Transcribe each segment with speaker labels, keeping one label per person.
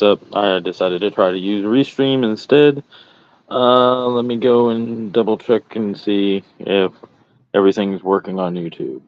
Speaker 1: mess up, I decided to try to use Restream instead. Let me go and double check and see if everything's working on YouTube.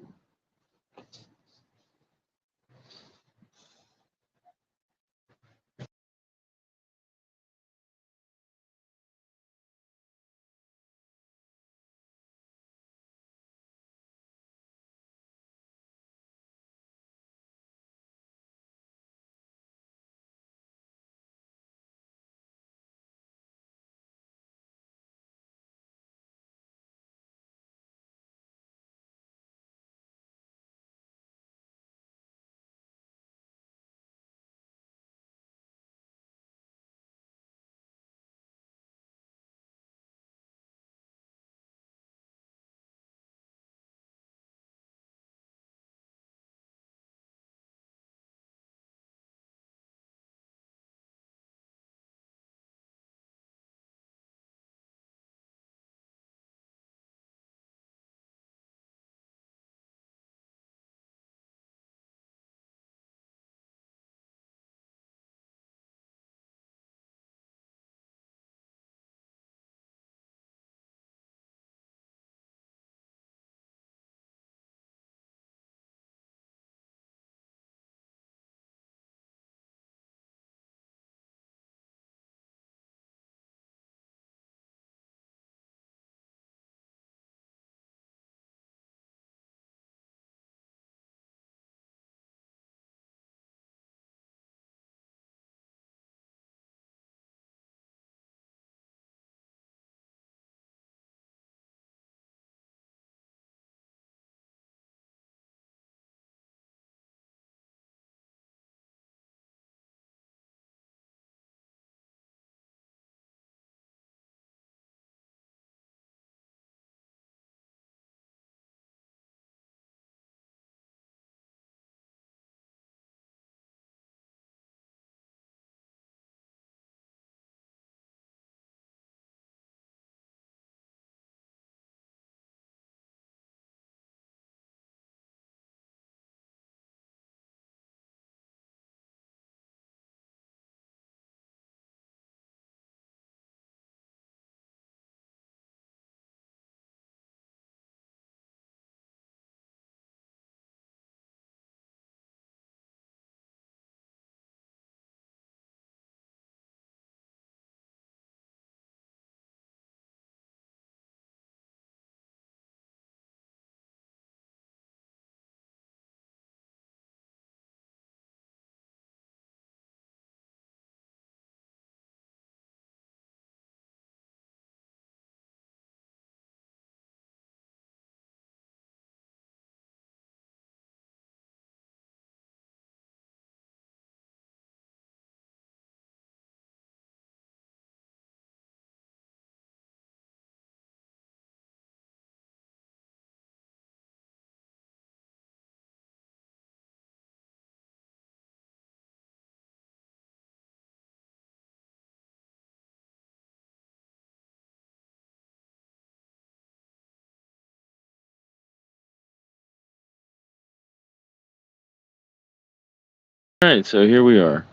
Speaker 1: Alright, so here we are.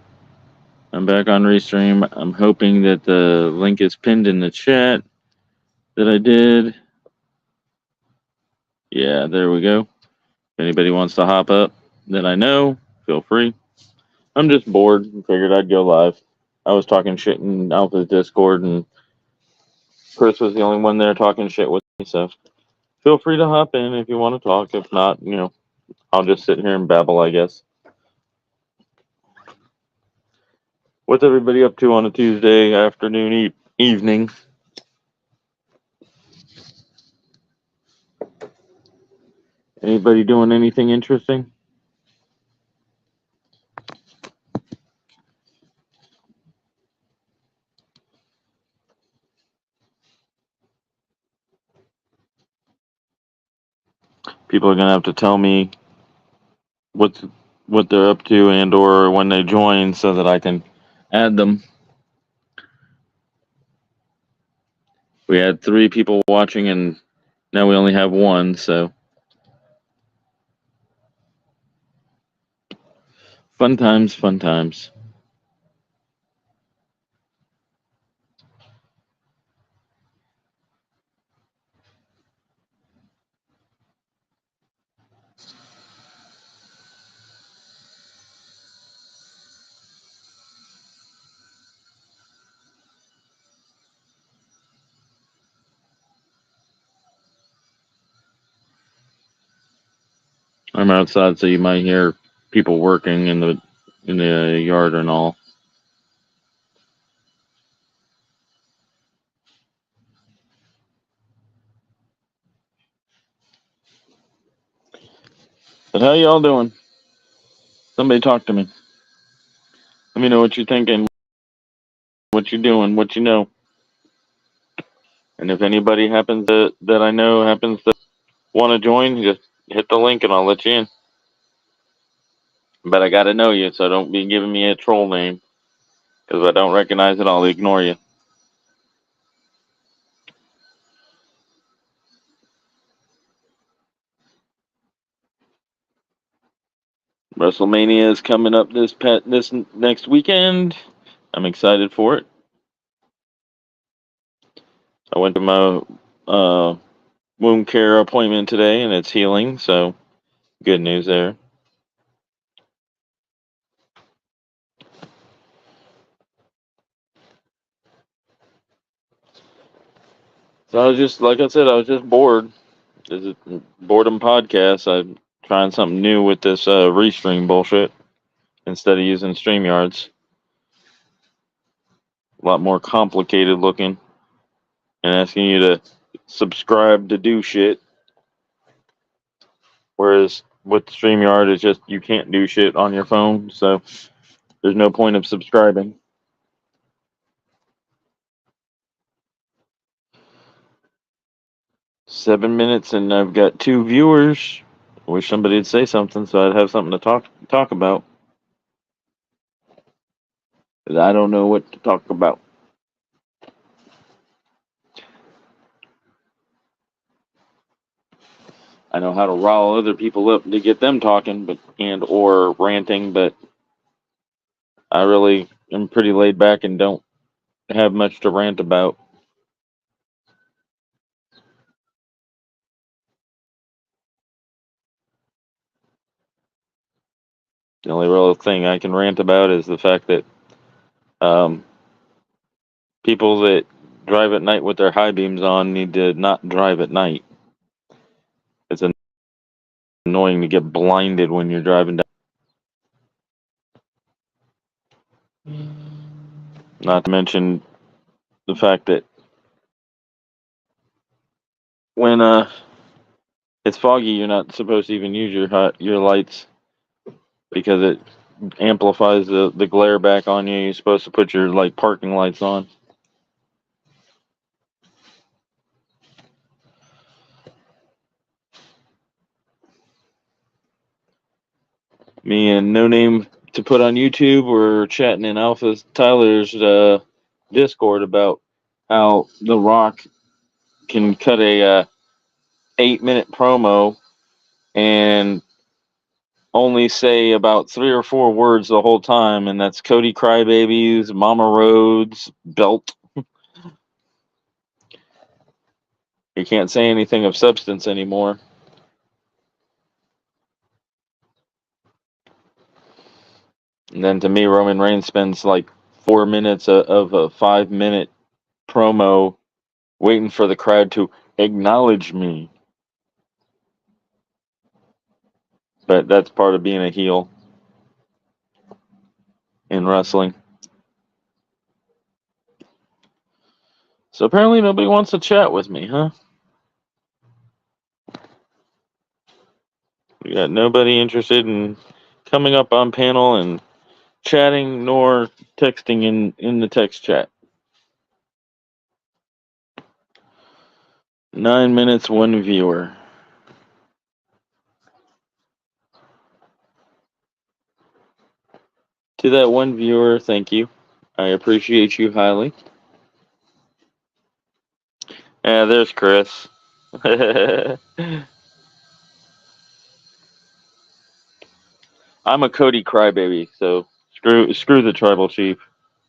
Speaker 1: I'm back on Restream. I'm hoping that the link is pinned in the chat that I did. Yeah, there we go. If anybody wants to hop up that I know, feel free. I'm just bored and figured I'd go live. I was talking shit in Alpha's Discord, and Chris was the only one there talking shit with me, so feel free to hop in if you want to talk. If not, I'll just sit here and babble, I guess. What's everybody up to on a Tuesday afternoon, evening? Anybody doing anything interesting? People are gonna have to tell me what they're up to and or when they join so that I can add them. We had 3 people watching and now we only have 1, so fun times, fun times. I'm outside, so you might hear people working in the yard and all. But how y'all doing? Somebody talk to me. Let me know what you're thinking, what you're doing, what you know. And if anybody happens that I know happens to want to join, just hit the link and I'll let you in. But I gotta know you, so don't be giving me a troll name. Because if I don't recognize it, I'll ignore you. WrestleMania is coming up this next weekend. I'm excited for it. I went to my wound care appointment today, and it's healing, so good news there. So I was just, like I said, I was just bored. This is boredom podcast. I'm trying something new with this restream bullshit instead of using StreamYards. A lot more complicated looking, and asking you to subscribe to do shit. Whereas with StreamYard, it's just you can't do shit on your phone, so there's no point of subscribing. Seven minutes, and I've got 2 viewers. I wish somebody'd say something so I'd have something to talk about. 'Cause I don't know what to talk about. I know how to rile other people up to get them talking, or ranting, but I really am pretty laid back and don't have much to rant about. The only real thing I can rant about is the fact that um, people that drive at night with their high beams on need to not drive at night. It's annoying to get blinded when you're driving down. Not to mention the fact that when it's foggy, you're not supposed to even use your lights because it amplifies the glare back on you. You're supposed to put your parking lights on. Me and No Name to put on YouTube were chatting in Tyler's Discord about how The Rock can cut a 8-minute promo and only say about 3 or 4 words the whole time, and that's Cody Crybabies, Mama Rhodes, Belt. You can't say anything of substance anymore. And then to me, Roman Reigns spends 4 minutes of a 5-minute promo waiting for the crowd to acknowledge me. But that's part of being a heel in wrestling. So apparently nobody wants to chat with me, huh? We got nobody interested in coming up on panel and chatting nor texting in the text chat. 9 minutes, 1 viewer. To that 1 viewer, thank you. I appreciate you highly. Yeah, there's Chris. I'm a Cody crybaby, so screw the tribal chief.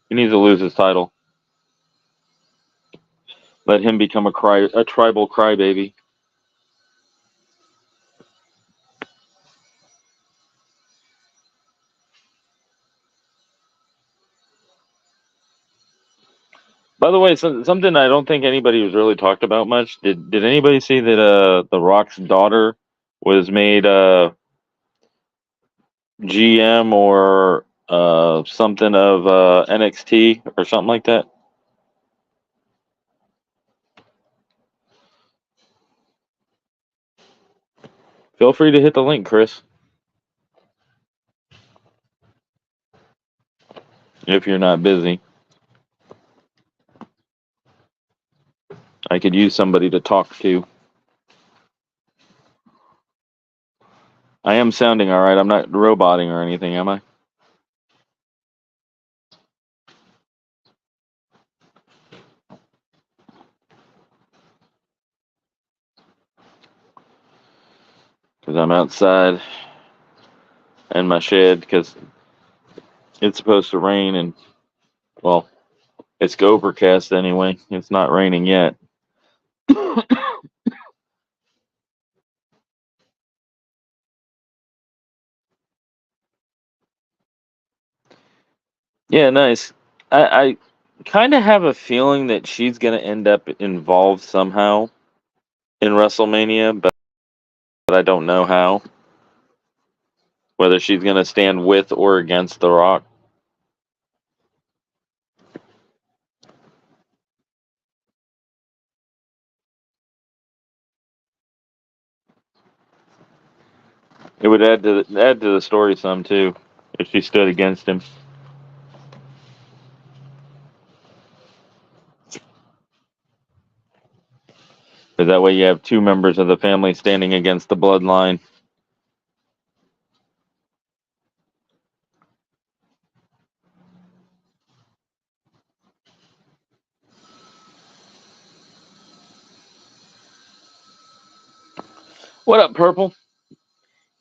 Speaker 1: He needs to lose his title. Let him become a tribal crybaby. By the way, something I don't think anybody was really talked about much. Did anybody see that The Rock's daughter was made GM or something of NXT or something like that. Feel free to hit the link, Chris, if you're not busy. I could use somebody to talk to. I am sounding all right. I'm not roboting or anything, am I? Because I'm outside in my shed because it's supposed to rain and, well, it's overcast anyway. It's not raining yet. Yeah, nice. I kind of have a feeling that she's going to end up involved somehow in WrestleMania, but I don't know how. Whether she's going to stand with or against The Rock. It would add to the story some too if she stood against him. Because that way you have two members of the family standing against the bloodline. What up, Purple?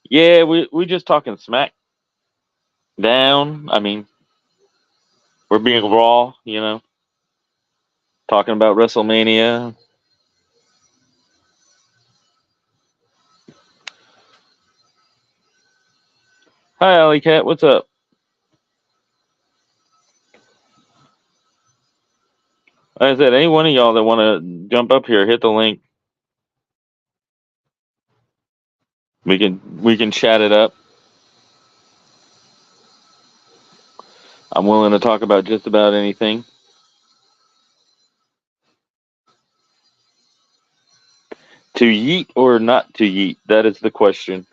Speaker 1: Yeah, we just talking smack down. I mean, we're being raw, talking about WrestleMania. Hi, Alley Cat. What's up? Like I said, any one of y'all that want to jump up here, hit the link. We can chat it up. I'm willing to talk about just about anything. To yeet or not to yeet? That is the question.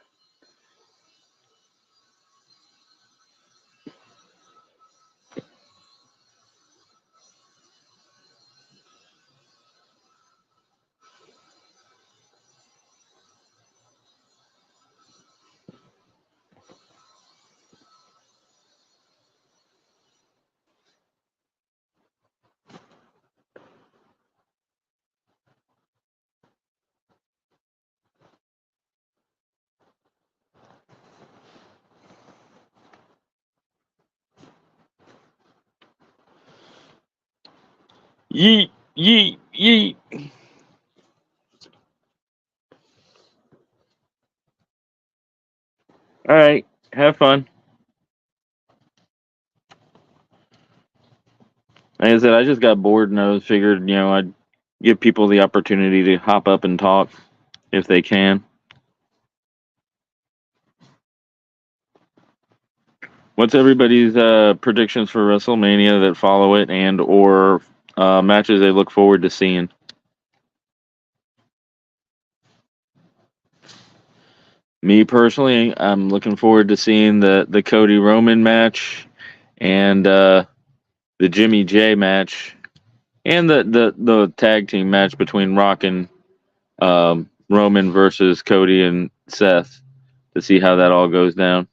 Speaker 1: Yeet, yeet, yeet. All right, have fun. Like I said, I just got bored and I was figured, I'd give people the opportunity to hop up and talk if they can. What's everybody's predictions for WrestleMania that follow it and or matches they look forward to seeing? Me personally, I'm looking forward to seeing the Cody Roman match and the Jimmy J match and the tag team match between Rock and Roman versus Cody and Seth to see how that all goes down.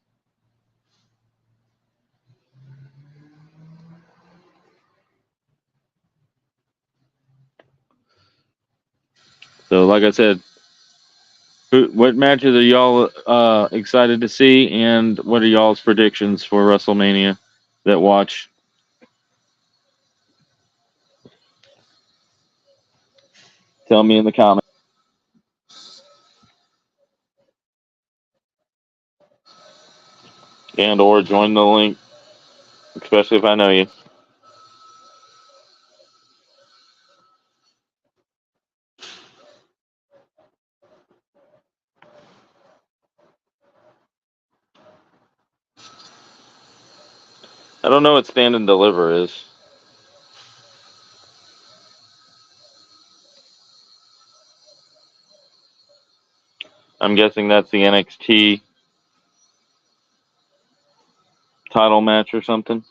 Speaker 1: So, like I said, what matches are y'all excited to see, and what are y'all's predictions for WrestleMania that watch? Tell me in the comments, and or join the link, especially if I know you. I don't know what Stand and Deliver is. I'm guessing that's the NXT title match or something.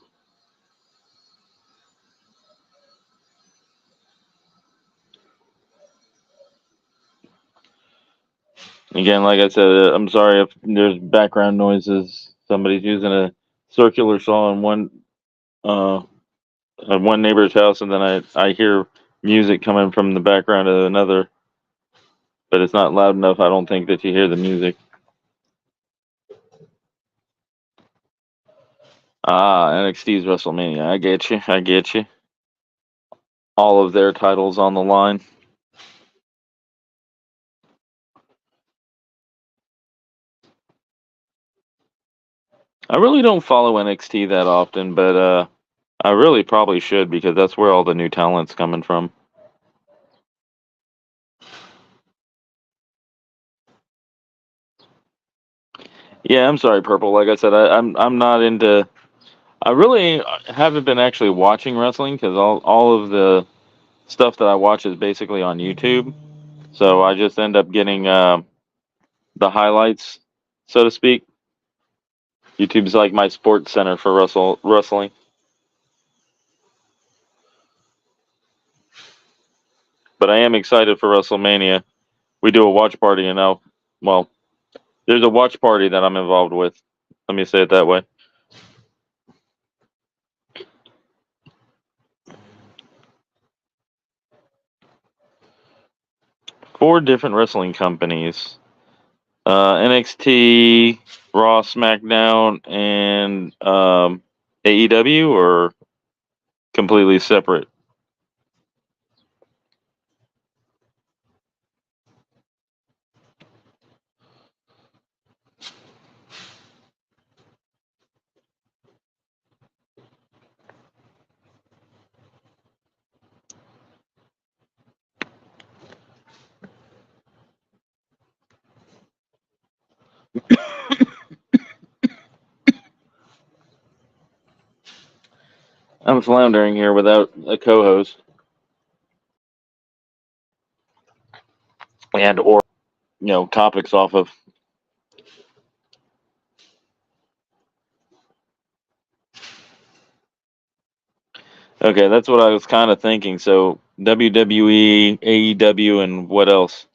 Speaker 1: Again, like I said, I'm sorry if there's background noises. Somebody's using a circular saw uh, in one neighbor's house, and then I hear music coming from the background of another, but it's not loud enough. I don't think that you hear the music. NXT's WrestleMania. I get you. I get you. All of their titles on the line. I really don't follow NXT that often, but I really probably should because that's where all the new talent's coming from. Yeah, I'm sorry, Purple. Like I said, I'm not into. I really haven't been actually watching wrestling because all of the stuff that I watch is basically on YouTube. So I just end up getting the highlights, so to speak. YouTube's like my sports center for wrestling. But I am excited for WrestleMania. We do a watch party, and now, well, there's a watch party that I'm involved with. Let me say it that way. Four different wrestling companies: NXT, Raw, SmackDown, and AEW, or completely separate. I'm floundering here without a co-host and or topics off of. Okay, that's what I was kind of thinking. So WWE, AEW, and what else?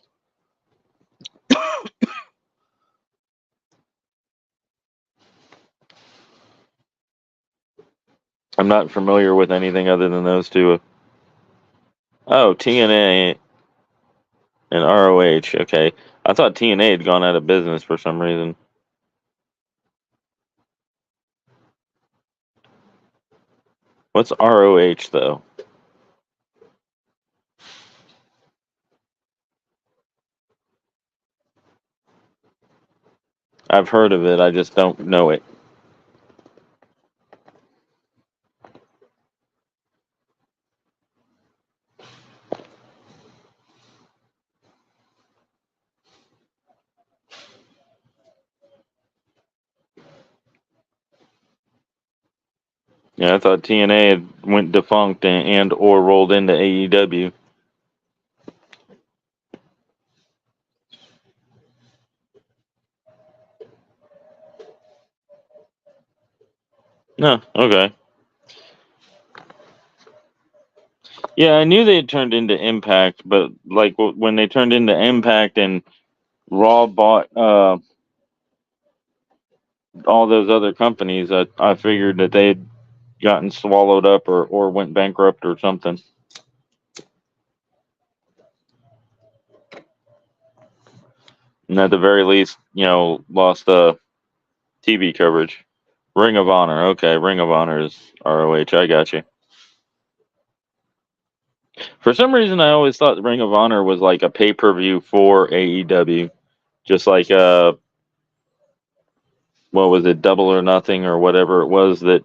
Speaker 1: I'm not familiar with anything other than those two. Oh, TNA and ROH. Okay, I thought TNA had gone out of business for some reason. What's ROH though? I've heard of it. I just don't know it. Yeah, I thought TNA had went defunct and or rolled into AEW. No, okay. Yeah, I knew they had turned into Impact, but like when they turned into Impact and Raw bought all those other companies, I figured that they had gotten swallowed up or went bankrupt or something. And at the very least, lost TV coverage. Ring of Honor. Okay, Ring of Honor is ROH. I got you. For some reason, I always thought Ring of Honor was like a pay per view for AEW, just like what was it, Double or Nothing or whatever it was that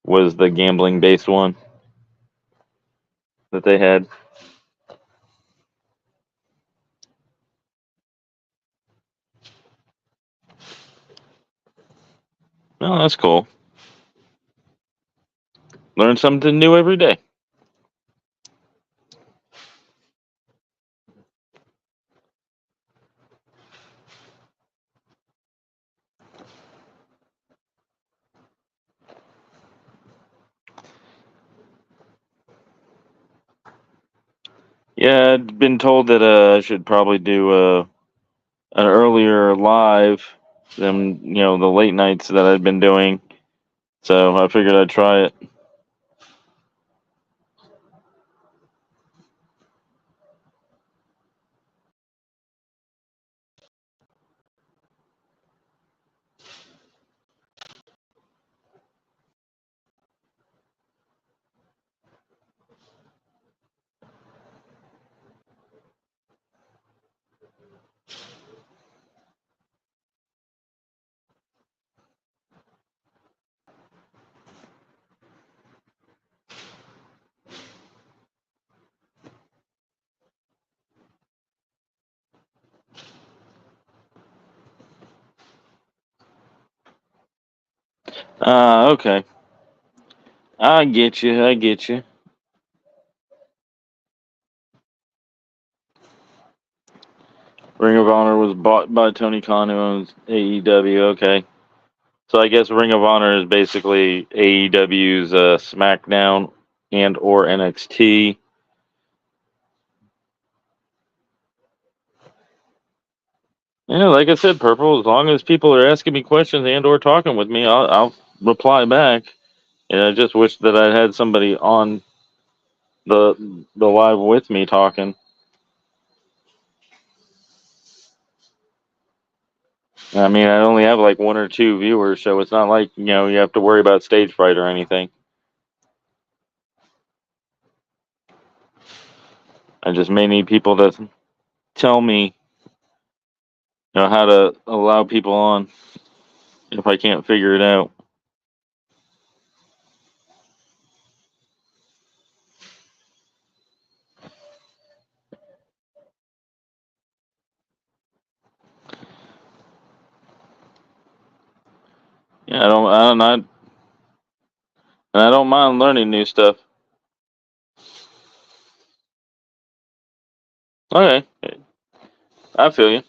Speaker 1: was the gambling based one that they had. Oh, that's cool. Learn something new every day. Yeah, I'd been told that I should probably do an earlier live than the late nights that I'd been doing. So I figured I'd try it. Okay. I get you. I get you. Ring of Honor was bought by Tony Khan, who owns AEW. Okay. So I guess Ring of Honor is basically AEW's SmackDown and or NXT. Yeah, like I said, Purple. As long as people are asking me questions and or talking with me, I'll reply back. And I just wish that I had somebody on the live with me talking. I mean, I only have like one or two viewers, so it's not like you have to worry about stage fright or anything. I just may need people to tell me, how to allow people on if I can't figure it out. Yeah, I don't mind learning new stuff. Okay, I feel you.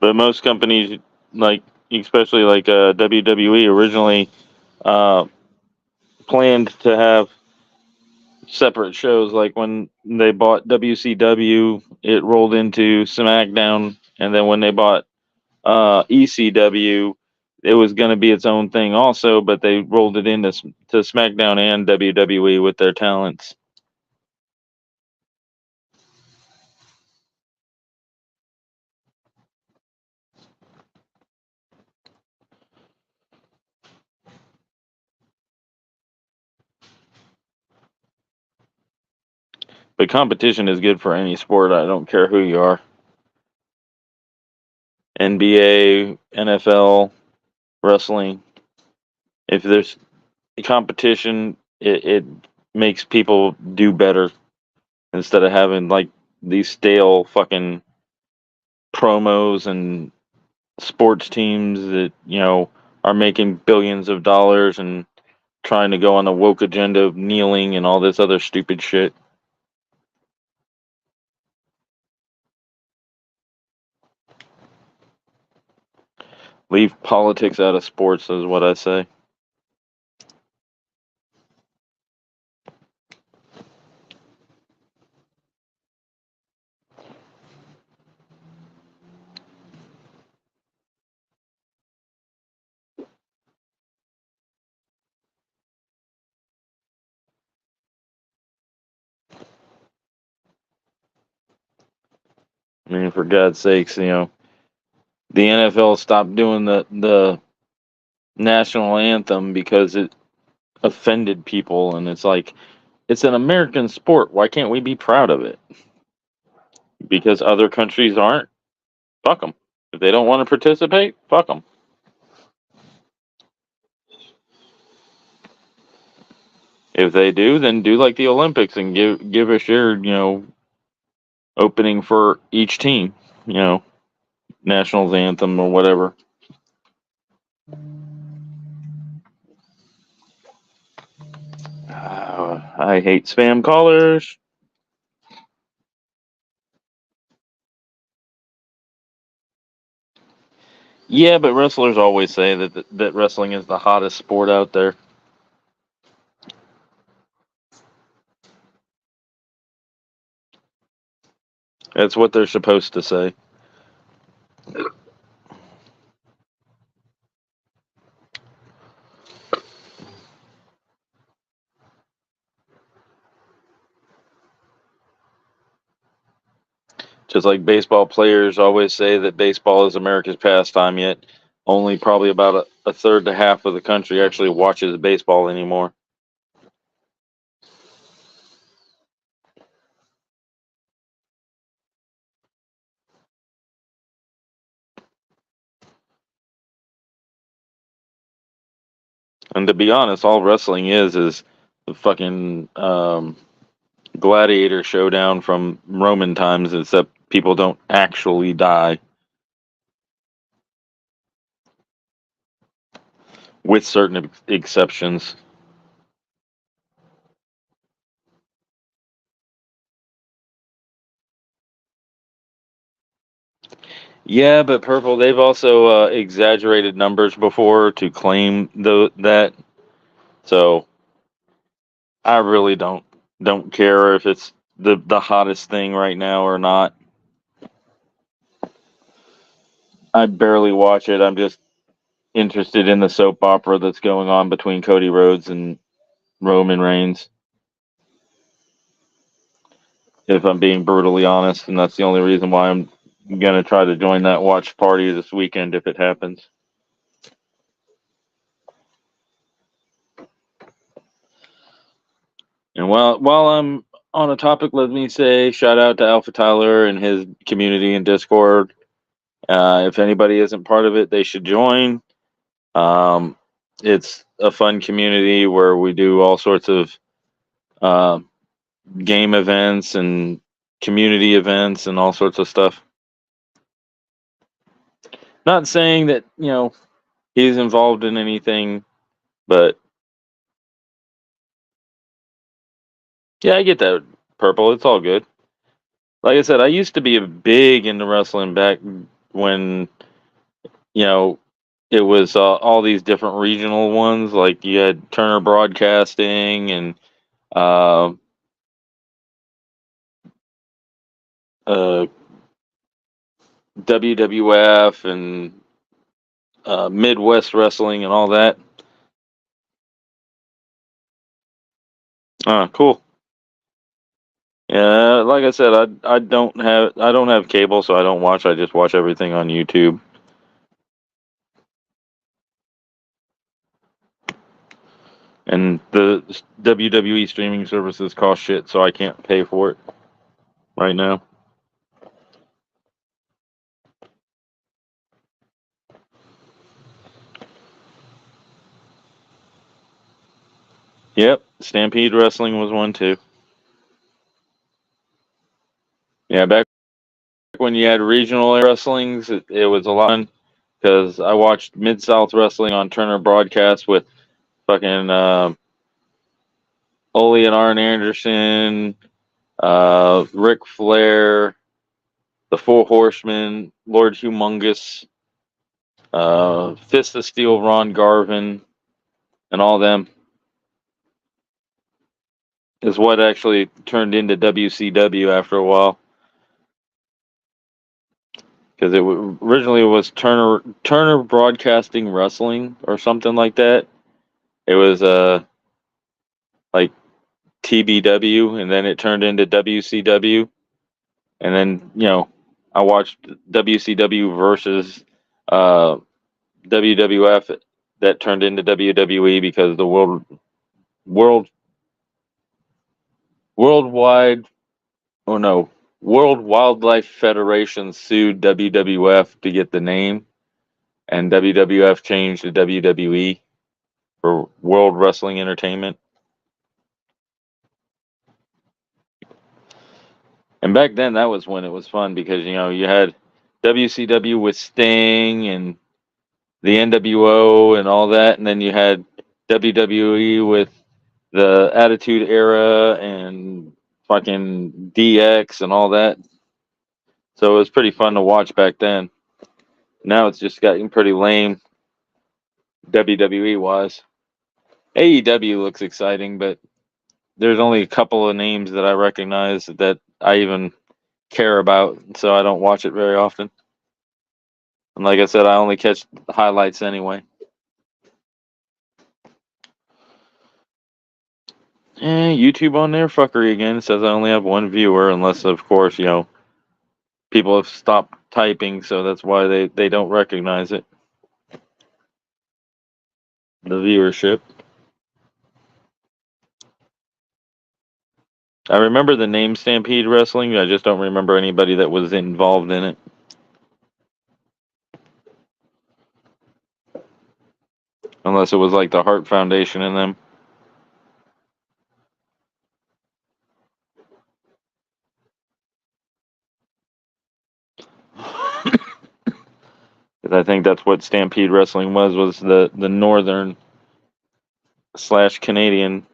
Speaker 1: But most companies, like especially like WWE, originally uh, planned to have separate shows. Like when they bought WCW, it rolled into SmackDown, and then when they bought ECW, it was going to be its own thing also, but they rolled it into to SmackDown and WWE with their talents. But competition is good for any sport. I don't care who you are. NBA, NFL, wrestling. If there's competition, it makes people do better instead of having like these stale fucking promos and sports teams that are making billions of dollars and trying to go on the woke agenda of kneeling and all this other stupid shit. Leave politics out of sports is what I say. I mean, for God's sakes, the NFL stopped doing the national anthem because it offended people, and it's like it's an American sport. Why can't we be proud of it? Because other countries aren't. Fuck them. If they don't want to participate, fuck them. If they do, then do like the Olympics and give a share, opening for each team, national anthem or whatever. I hate spam callers. Yeah, but wrestlers always say that wrestling is the hottest sport out there. That's what they're supposed to say. Just like baseball players always say that baseball is America's pastime, yet only probably about a third to half of the country actually watches baseball anymore. And to be honest, all wrestling is the fucking gladiator showdown from Roman times, except people don't actually die, with certain exceptions. Yeah, but Purple, they've also exaggerated numbers before to claim that. So I really don't care if it's the hottest thing right now or not. I barely watch it. I'm just interested in the soap opera that's going on between Cody Rhodes and Roman Reigns. If I'm being brutally honest, and that's the only reason why I'm gonna try to join that watch party this weekend if it happens. And while I'm on a topic, let me say shout out to Alpha Tyler and his community in Discord. If anybody isn't part of it, they should join. Um, it's a fun community where we do all sorts of uh, game events and community events and all sorts of stuff. Not saying that he's involved in anything, but yeah, I get that, Purple. It's all good. Like I said, I used to be a big into wrestling back when you know it was all these different regional ones. Like you had Turner Broadcasting and uh, uh, WWF and Midwest Wrestling and all that. Cool. Yeah, like I said, I don't have cable, so I don't watch. I just watch everything on YouTube. And the WWE streaming services cost shit, so I can't pay for it right now. Yep, Stampede Wrestling was one too. Yeah, back when you had regional wrestlings, it was a lot of fun because I watched Mid South Wrestling on Turner Broadcast with fucking Ole and Arn Anderson, Ric Flair, the Four Horsemen, Lord Humongous, Fist of Steel, Ron Garvin, and all them is what actually turned into WCW after a while. Because originally it was Turner Broadcasting Wrestling or something like that. It was like TBW, and then it turned into WCW, and then I watched WCW versus uh, WWF that turned into WWE because the world worldwide oh no World Wildlife Federation sued WWF to get the name, and WWF changed to WWE for World Wrestling Entertainment. And back then, that was when it was fun because you had WCW with Sting and the NWO and all that, and then you had WWE with the Attitude Era and fucking DX and all that. So it was pretty fun to watch back then. Now it's just gotten pretty lame, WWE wise. AEW looks exciting, but there's only a couple of names that I recognize that I even care about, so I don't watch it very often. And like I said, I only catch highlights anyway. YouTube on there, fuckery again. It says I only have one viewer, unless, of course, people have stopped typing, so that's why they don't recognize it. The viewership. I remember the name Stampede Wrestling. I just don't remember anybody that was involved in it. Unless it was like the Hart Foundation in them. Because I think that's what Stampede Wrestling was the northern / Canadian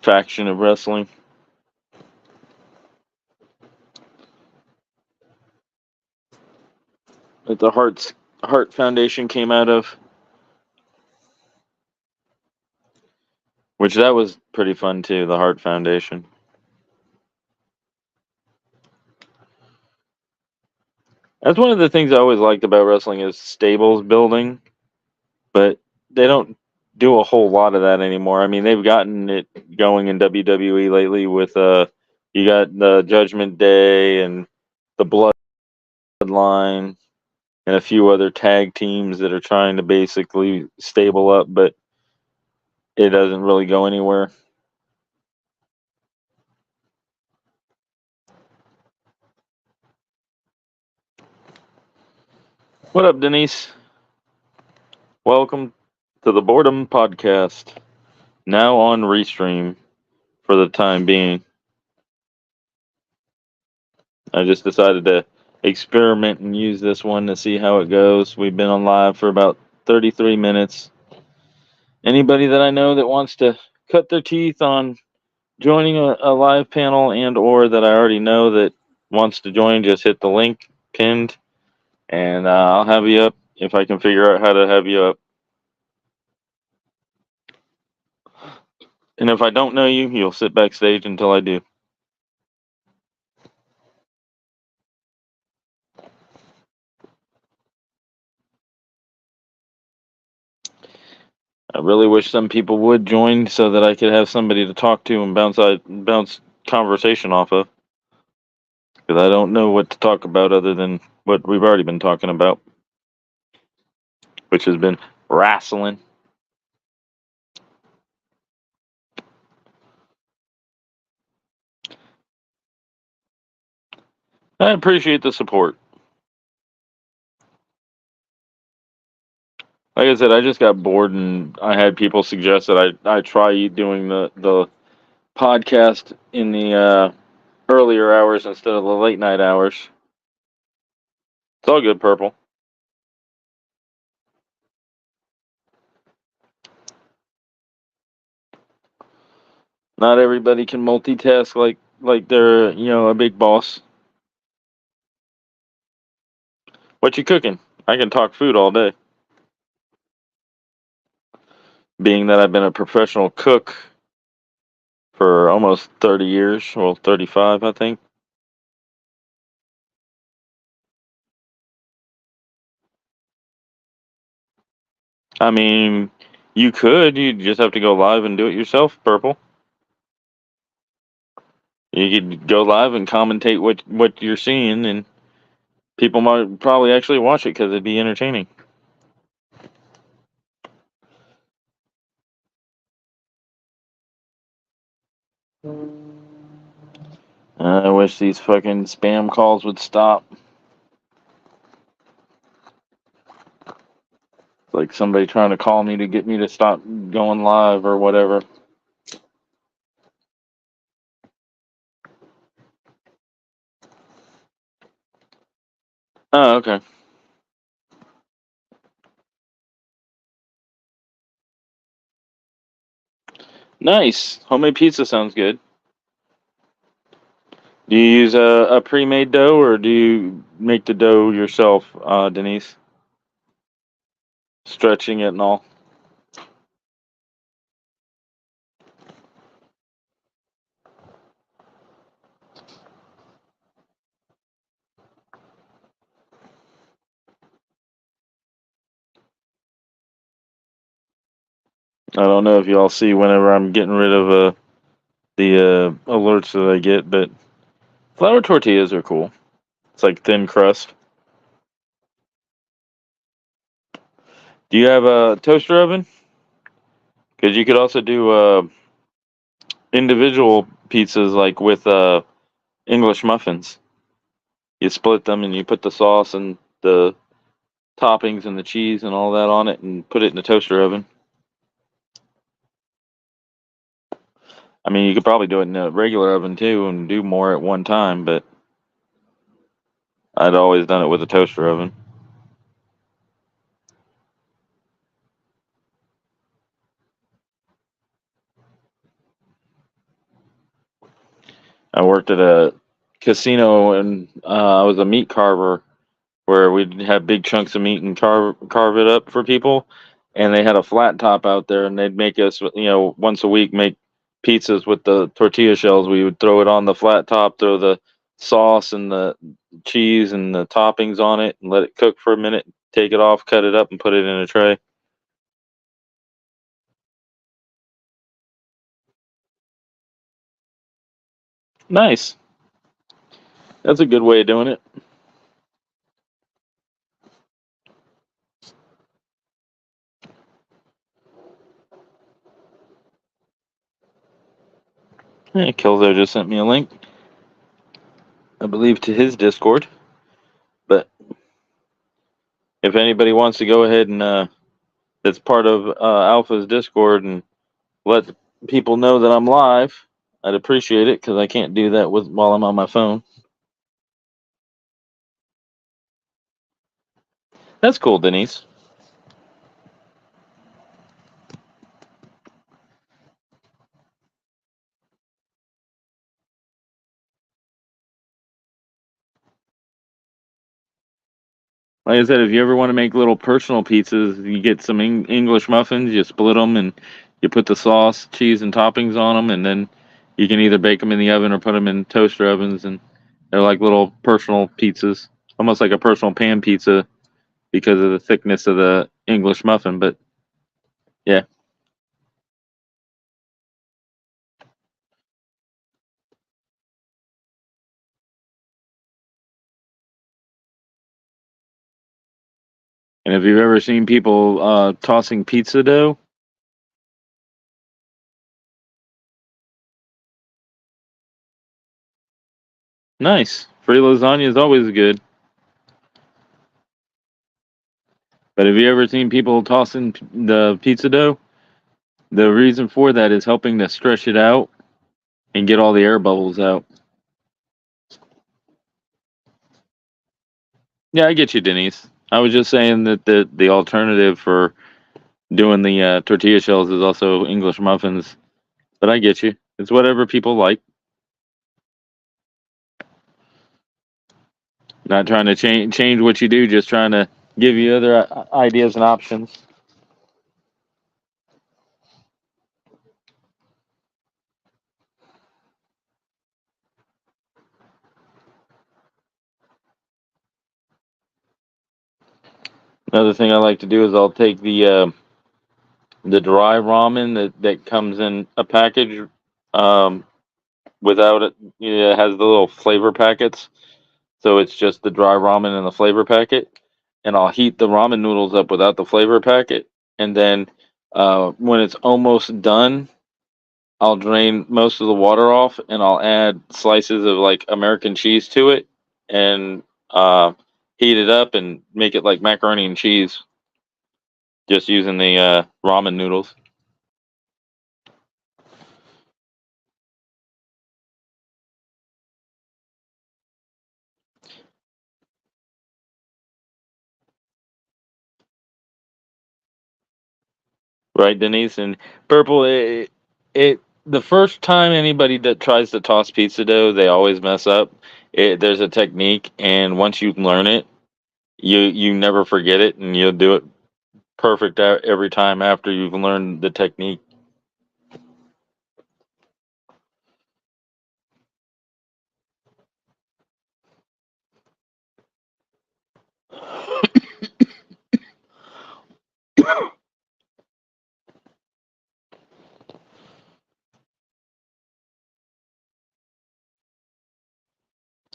Speaker 1: faction of wrestling. That the Hart Foundation came out of. Which that was pretty fun too, the Hart Foundation. That's one of the things I always liked about wrestling is stables building, but they don't do a whole lot of that anymore. I mean, they've gotten it going in WWE lately with you got the Judgment Day and the Bloodline and a few other tag teams that are trying to basically stable up, but it doesn't really go anywhere. What up, Denise? Welcome to the Boredom Podcast. Now on Restream for the time being. I just decided to experiment and use this one to see how it goes. We've been on live for about 33 minutes. Anybody that I know that wants to cut their teeth on joining a live panel and or that I already know that wants to join, just hit the link pinned and I'll have you up if I can figure out how to have you up. And if I don't know you, you'll sit backstage until I do. I really wish some people would join so that I could have somebody to talk to and bounce conversation off of. Because I don't know what to talk about other than what we've already been talking about, which has been wrestling. I appreciate the support. Like I said, I just got bored and I had people suggest that I try doing the podcast in the earlier hours instead of the late night hours. It's all good, Purple. Not everybody can multitask like they're a big boss. What you cooking? I can talk food all day. Being that I've been a professional cook for almost 30 years, well, 35, I think. I mean, you could. You just have to go live and do it yourself, Purple. You could go live and commentate what you're seeing, and people might probably actually watch it because it'd be entertaining. I wish these fucking spam calls would stop. It's like somebody trying to call me to get me to stop going live or whatever. Oh, okay. Nice. Homemade pizza sounds good. Do you use a pre-made dough or do you make the dough yourself, Denise? Stretching it and all. I don't know if y'all see whenever I'm getting rid of the alerts that I get, but flour tortillas are cool. It's like thin crust. Do you have a toaster oven? Because you could also do individual pizzas like with English muffins. You split them and you put the sauce and the toppings and the cheese and all that on it and put it in the toaster oven. I mean, you could probably do it in a regular oven too and do more at one time, but I'd always done it with a toaster oven. I worked at a casino and I was a meat carver where we'd have big chunks of meat and carve it up for people. And they had a flat top out there, and they'd make us, once a week make pizzas with the tortilla shells. We would throw it on the flat top, throw the sauce and the cheese and the toppings on it, and let it cook for a minute. Take it off, cut it up, and put it in a tray. Nice. That's a good way of doing it. Yeah, Killzo just sent me a link, I believe, to his Discord. But if anybody wants to go ahead and that's part of Alpha's Discord and let people know that I'm live, I'd appreciate it because I can't do that while I'm on my phone. That's cool, Denise. Like I said, if you ever want to make little personal pizzas, you get some English muffins, you split them, and you put the sauce, cheese, and toppings on them, and then you can either bake them in the oven or put them in toaster ovens, and they're like little personal pizzas, almost like a personal pan pizza because of the thickness of the English muffin. But yeah, and if you've ever seen people tossing pizza dough, nice. Free lasagna is always good. But have you ever seen people tossing the pizza dough? The reason for that is helping to stretch it out and get all the air bubbles out. Yeah, I get you, Denise. I was just saying that the alternative for doing the tortilla shells is also English muffins. But I get you. It's whatever people like. Not trying to change what you do, just trying to give you other ideas and options. Another thing I like to do is I'll take the dry ramen that comes in a package um, without it. It has the little flavor packets. So it's just the dry ramen in the flavor packet. And I'll heat the ramen noodles up without the flavor packet. And then when it's almost done, I'll drain most of the water off and I'll add slices of like American cheese to it and heat it up and make it like macaroni and cheese just using the ramen noodles. Right, Denise? And Purple, it the first time anybody that tries to toss pizza dough, they always mess up. There's a technique, and once you learn it, you never forget it, and you'll do it perfect every time after you've learned the technique.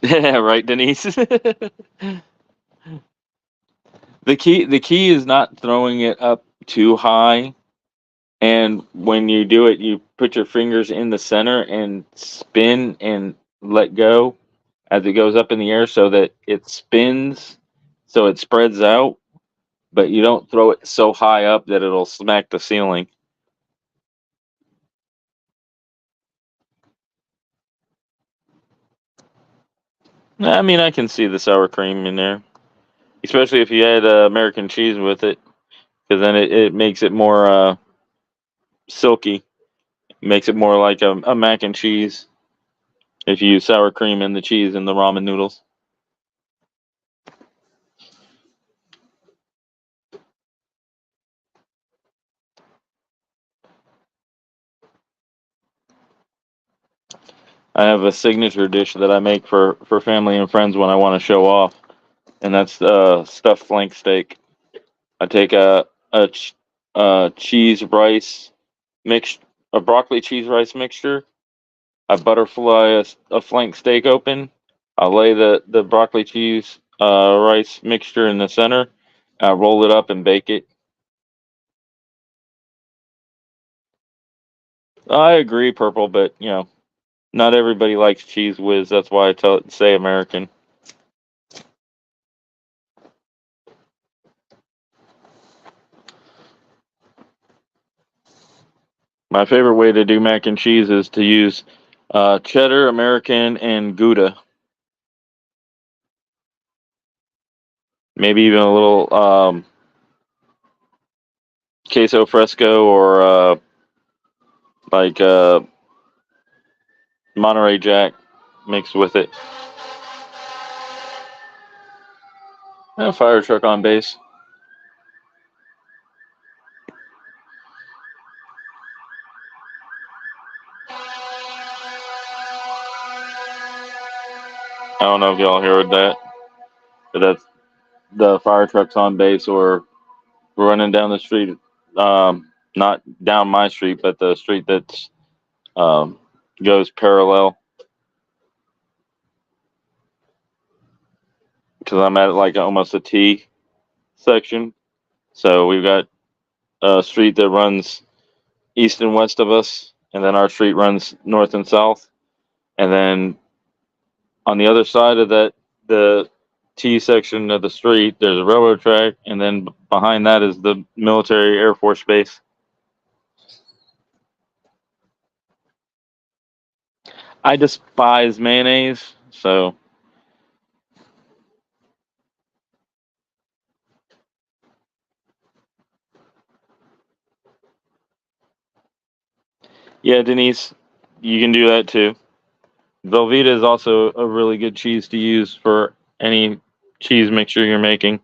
Speaker 1: Yeah, right, Denise. The key is not throwing it up too high, and when you do it, you put your fingers in the center and spin and let go as it goes up in the air so that it spins, so it spreads out, but you don't throw it so high up that it'll smack the ceiling. I mean, I can see the sour cream in there, especially if you add American cheese with it, because then it makes it more silky, makes it more like a mac and cheese if you use sour cream and the cheese in the ramen noodles. I have a signature dish that I make for family and friends when I want to show off, and that's stuffed flank steak. I take a cheese rice mix, a broccoli cheese rice mixture. I butterfly a flank steak open. I lay the broccoli cheese rice mixture in the center. I roll it up and bake it. I agree, purple, but not everybody likes cheese whiz. That's why I say American. My favorite way to do mac and cheese is to use cheddar, American, and Gouda. Maybe even a little queso fresco or like Monterey Jack mixed with it. A fire truck on base. I don't know if y'all heard that, but that's the fire trucks on base or running down the street. Not down my street, but the street that's um, goes parallel because I'm at like almost a T section. So we've got a street that runs east and west of us, and then our street runs north and south. And then on the other side of the T section of the street, there's a railroad track, and then behind that is the military Air Force base. I despise mayonnaise, so yeah, Denise, you can do that too. Velveeta is also a really good cheese to use for any cheese mixture you're making.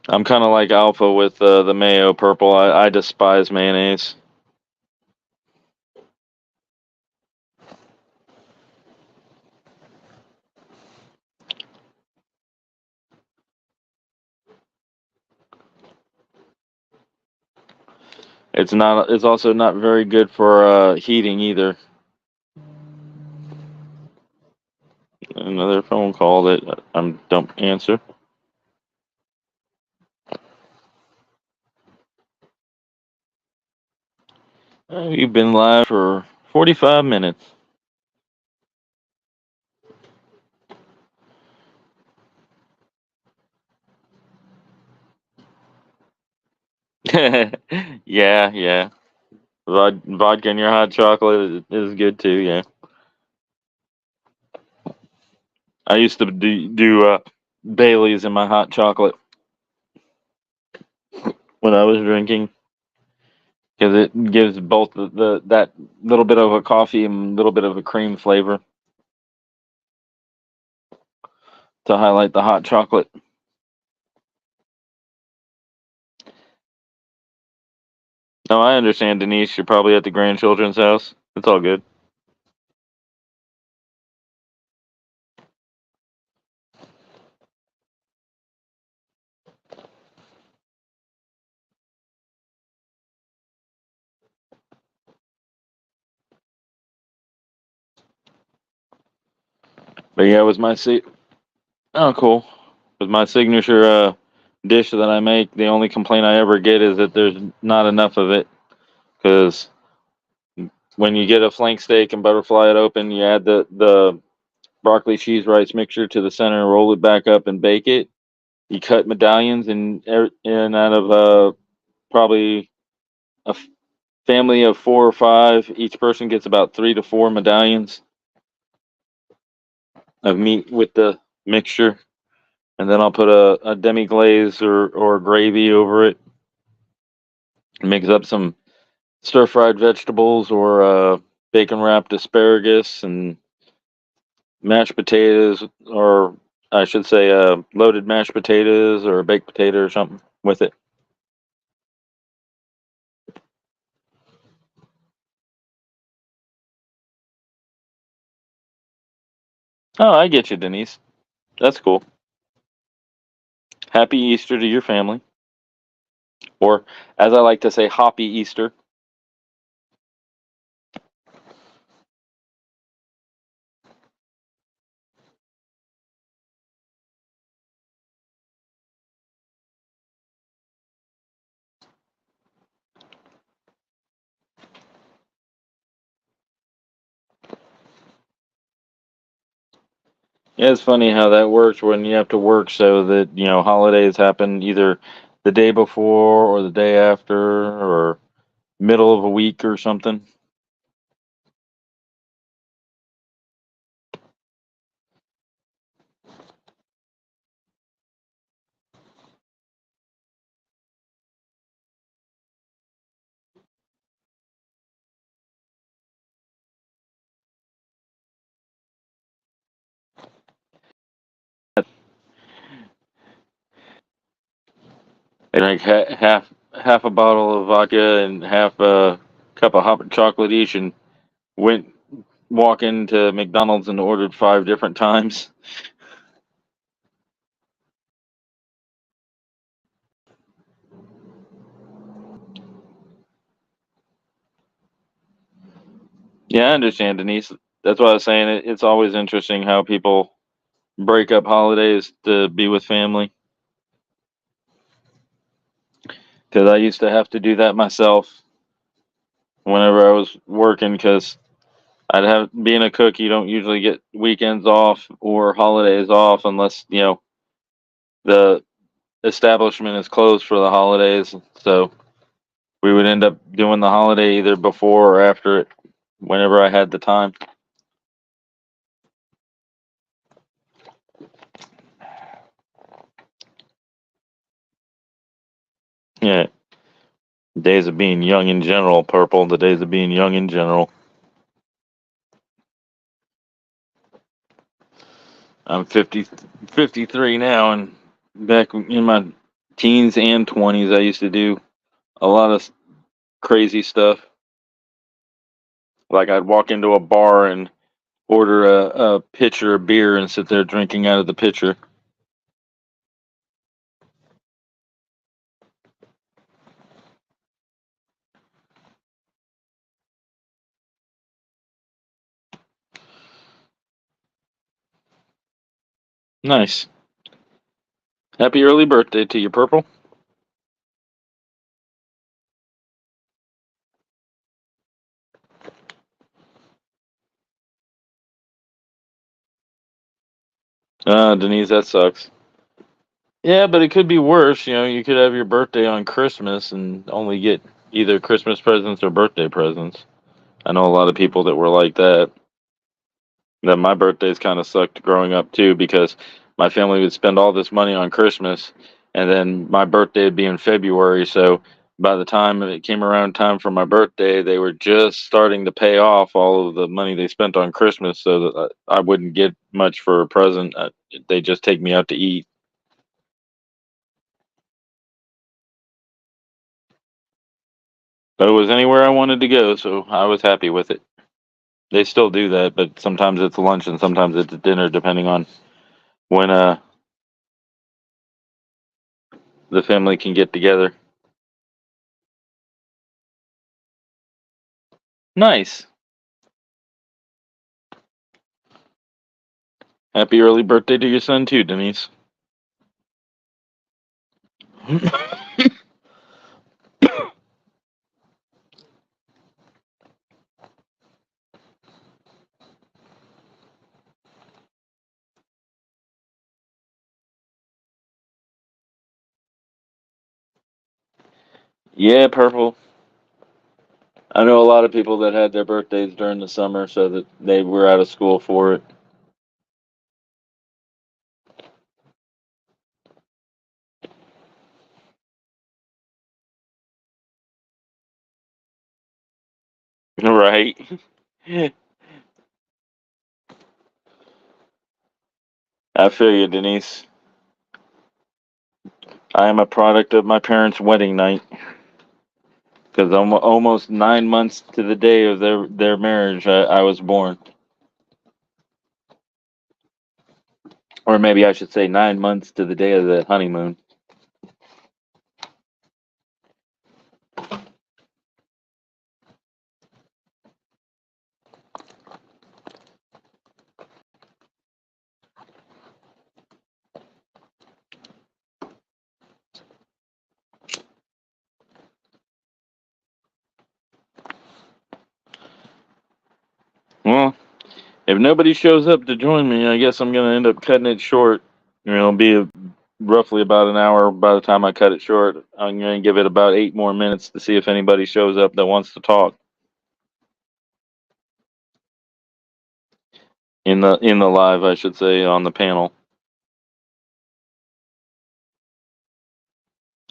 Speaker 1: I'm kind of like Alpha with the mayo purple. I despise mayonnaise. It's not. It's also not very good for heating either. Another phone call that I don't answer. You've been live for 45 minutes. Yeah, yeah. Vodka in your hot chocolate is good too. Yeah. I used to do Bailey's in my hot chocolate when I was drinking because it gives both the that little bit of a coffee and a little bit of a cream flavor to highlight the hot chocolate. No, I understand, Denise. You're probably at the grandchildren's house. It's all good. But yeah, it was my oh cool. With my signature dish that I make, the only complaint I ever get is that there's not enough of it. Because when you get a flank steak and butterfly it open, you add the broccoli cheese rice mixture to the center and roll it back up and bake it. You cut medallions and out of probably a family of 4 or 5. Each person gets about 3 to 4 medallions of meat with the mixture, and then I'll put a demi glaze or gravy over it. Mix up some stir fried vegetables or bacon wrapped asparagus and mashed potatoes, or I should say loaded mashed potatoes or a baked potato or something with it. Oh, I get you, Denise. That's cool. Happy Easter to your family, or as I like to say, Hoppy Easter. Yeah, it's funny how that works when you have to work so that holidays happen either the day before or the day after or middle of a week or something. Like half a bottle of vodka and half a cup of hot chocolate each, and went walk into McDonald's and ordered 5 different times. Yeah, I understand, Denise. That's why I was saying it's always interesting how people break up holidays to be with family. Because I used to have to do that myself whenever I was working. Because I'd have being a cook, you don't usually get weekends off or holidays off unless the establishment is closed for the holidays. So we would end up doing the holiday either before or after it, whenever I had the time. Yeah, days of being young in general, purple. The days of being young in general. I'm 53 now, and back in my teens and 20s, I used to do a lot of crazy stuff. Like I'd walk into a bar and order a pitcher of beer and sit there drinking out of the pitcher. Nice. Happy early birthday to you, Purple. Denise, that sucks. Yeah, but it could be worse. You could have your birthday on Christmas and only get either Christmas presents or birthday presents. I know a lot of people that were like that. Then my birthdays kind of sucked growing up too because my family would spend all this money on Christmas, and then my birthday would be in February. So by the time it came around time for my birthday, they were just starting to pay off all of the money they spent on Christmas, so that I wouldn't get much for a present. They just take me out to eat. But it was anywhere I wanted to go, so I was happy with it. They still do that, but sometimes it's lunch and sometimes it's dinner, depending on when the family can get together. Nice. Happy early birthday to your son too, Denise. Yeah, purple. I know a lot of people that had their birthdays during the summer so that they were out of school for it. Right. I feel you, Denise. I am a product of my parents' wedding night because almost 9 months to the day of their marriage, I was born. Or maybe I should say 9 months to the day of the honeymoon. Well, if nobody shows up to join me, I guess I'm going to end up cutting it short. It'll be roughly about an hour by the time I cut it short. I'm going to give it about 8 more minutes to see if anybody shows up that wants to talk in the live, I should say, on the panel.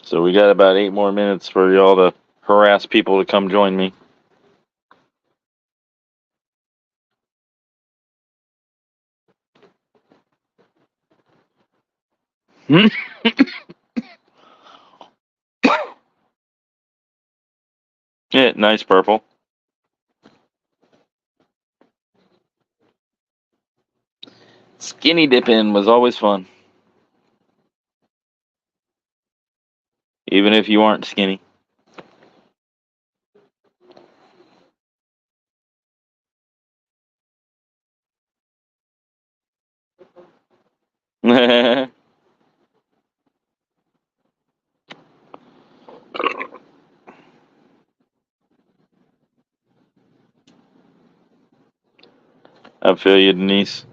Speaker 1: So we got about 8 more minutes for y'all to harass people to come join me. Yeah, nice purple. Skinny dipping was always fun, even if you aren't skinny. I feel you, Denise.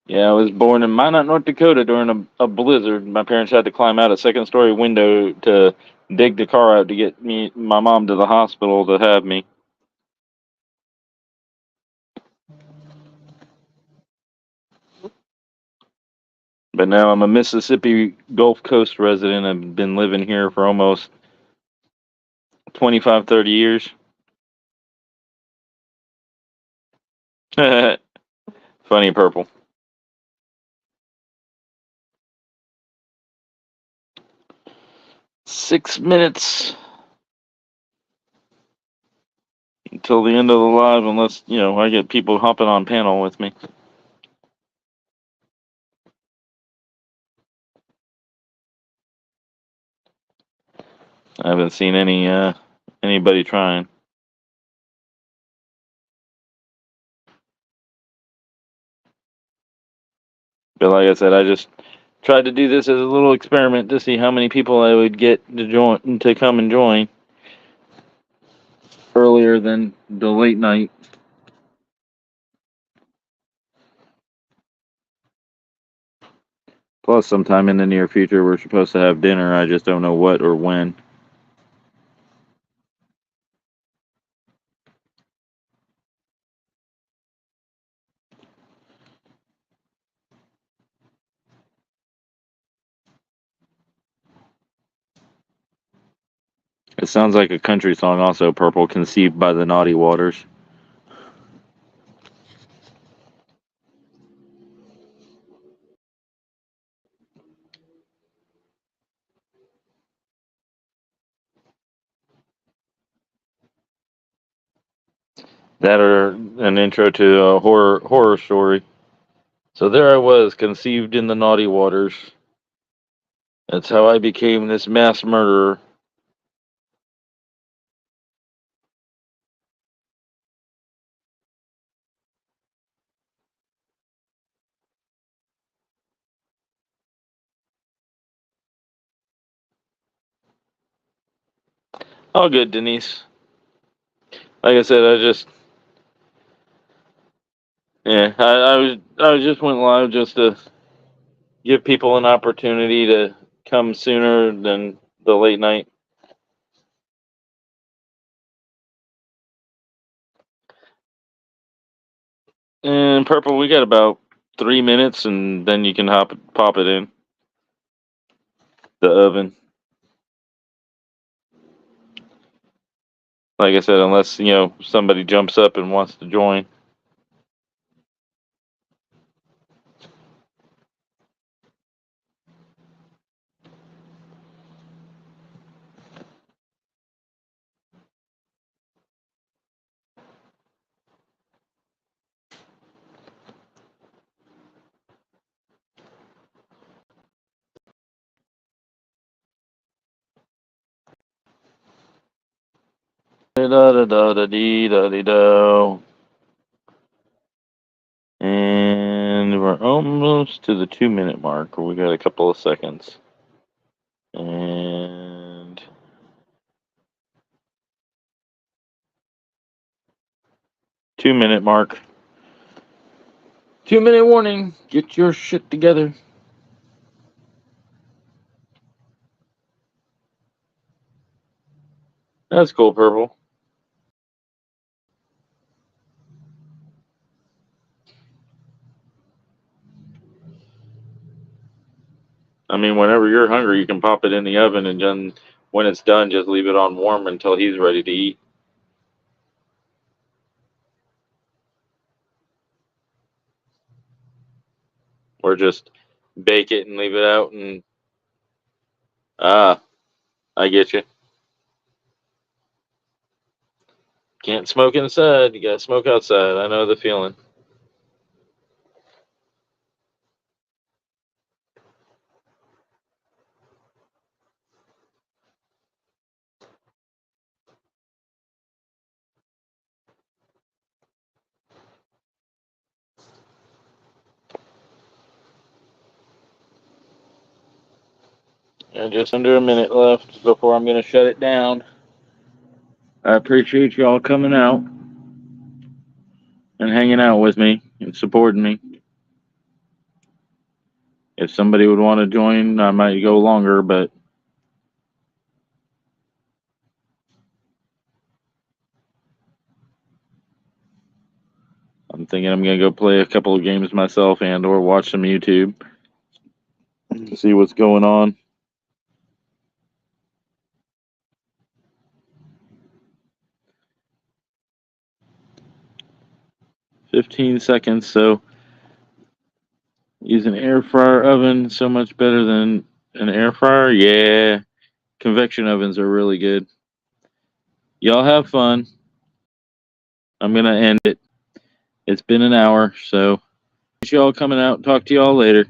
Speaker 1: Yeah, I was born in Minot, North Dakota during a blizzard. My parents had to climb out a second-story window to dig the car out to get my mom to the hospital to have me. But now I'm a Mississippi Gulf Coast resident. I've been living here for almost 25, 30 years. Funny purple. 6 minutes until the end of the live, unless, I get people hopping on panel with me. I haven't seen anybody trying. But like I said, I just tried to do this as a little experiment to see how many people I would get to come and join earlier than the late night. Plus, sometime in the near future, we're supposed to have dinner. I just don't know what or when. It sounds like a country song, also, Purple, conceived by the Naughty Waters. That or an intro to a horror story. So there I was, conceived in the Naughty Waters. That's how I became this mass murderer. All good, Denise. Like I said, I was just went live just to give people an opportunity to come sooner than the late night. And Purple, we got about 3 minutes, and then you can pop it in the oven. Like I said, unless somebody jumps up and wants to join. Da da da da dee da dee do. And we're almost to the 2 minute mark. We got a couple of seconds. And 2 minute mark. 2 minute warning. Get your shit together. That's cool, Purple. I mean, whenever you're hungry, you can pop it in the oven, and then when it's done, just leave it on warm until he's ready to eat. Or just bake it and leave it out. And I get you. Can't smoke inside. You gotta smoke outside. I know the feeling. And just under a minute left before I'm gonna shut it down. I appreciate y'all coming out and hanging out with me and supporting me. If somebody would want to join, I might go longer, but I'm thinking I'm gonna go play a couple of games myself and or watch some YouTube to see what's going on. 15 seconds, so use an air fryer oven so much better than an air fryer. Yeah, convection ovens are really good. Y'all have fun. I'm gonna end it. It's been an hour, so y'all coming out. Talk to y'all later.